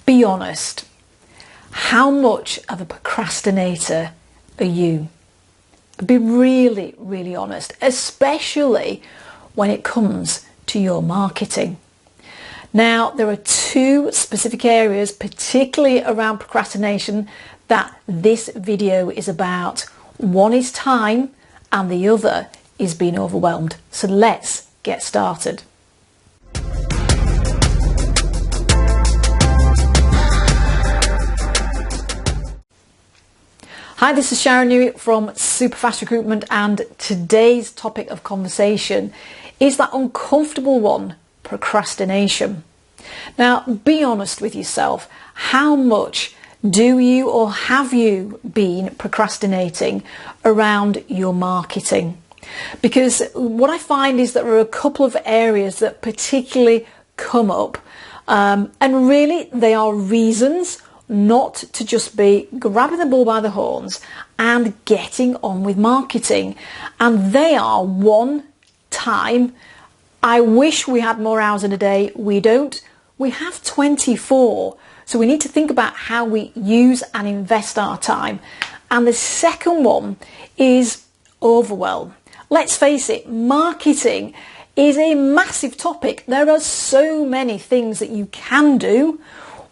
Be honest. How much of a procrastinator are you? Be really, really honest, especially when it comes to your marketing. Now, there are two specific areas, particularly around procrastination, that this video is about. One is time and the other is being overwhelmed. So let's get started. Hi, this is Sharon Newitt from Superfast Recruitment, and today's topic of conversation is that uncomfortable one, procrastination. Now, be honest with yourself. How much do you or have you been procrastinating around your marketing? Because what I find is that there are a couple of areas that particularly come up, and really they are reasons not to just be grabbing the bull by the horns and getting on with marketing. And they are: one, time. I wish we had more hours in a day. We don't. We have 24. So we need to think about how we use and invest our time. And the second one is overwhelm. Let's face it, marketing is a massive topic. There are so many things that you can do.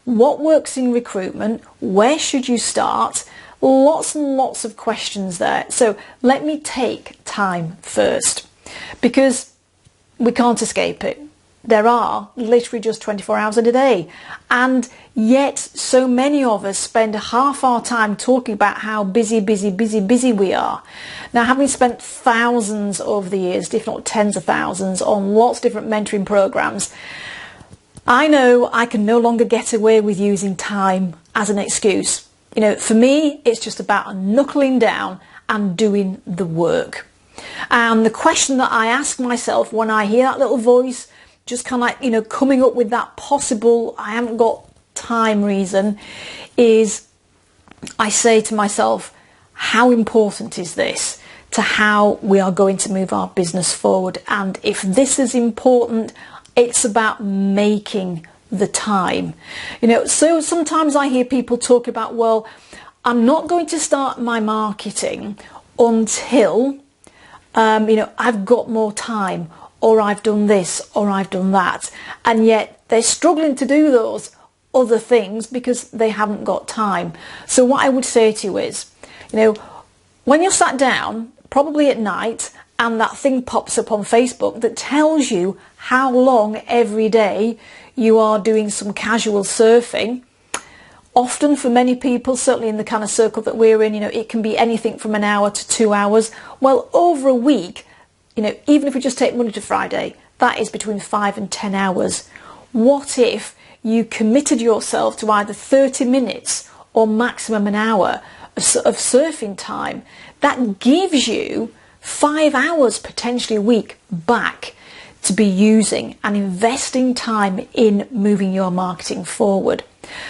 What works in recruitment? Where should you start? Lots and lots of questions there. So let me take time first, because we can't escape it. There are literally just 24 hours in a day. And yet so many of us spend half our time talking about how busy we are. Now, having spent thousands over the years, if not tens of thousands, on lots of different mentoring programs, I know I can no longer get away with using time as an excuse. You know, for me, it's just about knuckling down and doing the work. And the question that I ask myself when I hear that little voice, just kind of like, you know, coming up with that possible I haven't got time reason, is I say to myself, how important is this to how we are going to move our business forward? And if this is important, it's about making the time. You know, so sometimes I hear people talk about, well, I'm not going to start my marketing until, I've got more time, or I've done this, or I've done that. And yet they're struggling to do those other things because they haven't got time. So what I would say to you is, you know, when you're sat down, probably at night, and that thing pops up on Facebook that tells you how long every day you are doing some casual surfing. Often for many people, certainly in the kind of circle that we're in, you know, it can be anything from an hour to 2 hours. Well, over a week, you know, even if we just take Monday to Friday, that is between 5 and 10 hours. What if you committed yourself to either 30 minutes or maximum an hour of surfing time? That gives you 5 hours potentially a week back to be using and investing time in moving your marketing forward.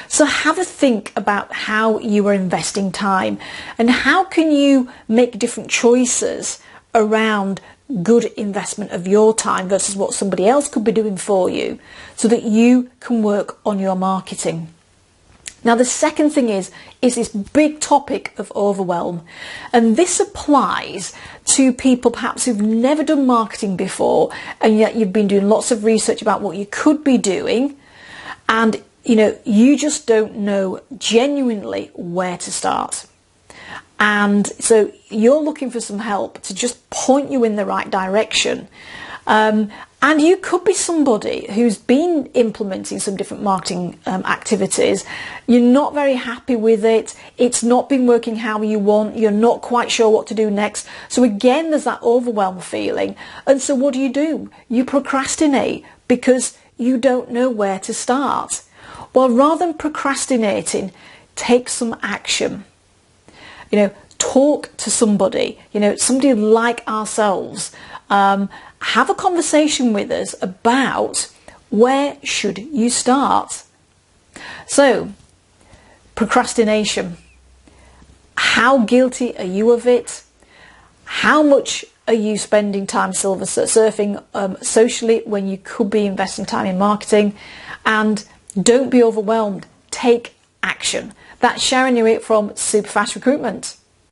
So have a think about how you are investing time, and how can you make different choices around good investment of your time versus what somebody else could be doing for you, so that you can work on your marketing. Now, the second thing is this big topic of overwhelm. And this applies to people perhaps who've never done marketing before, and yet you've been doing lots of research about what you could be doing. And, you know, you just don't know genuinely where to start. And so you're looking for some help to just point you in the right direction. And you could be somebody who's been implementing some different marketing activities. You're not very happy with it. It's not been working how you want. You're not quite sure what to do next. So again, there's that overwhelmed feeling. And so what do? You procrastinate because you don't know where to start. Well, rather than procrastinating, take some action. You know, talk to somebody, you know, somebody like ourselves. Have a conversation with us about where should you start. So, procrastination. How guilty are you of it? How much are you spending time silver surfing socially when you could be investing time in marketing? And don't be overwhelmed. take action. That's Sharon Newitt from Superfast Recruitment.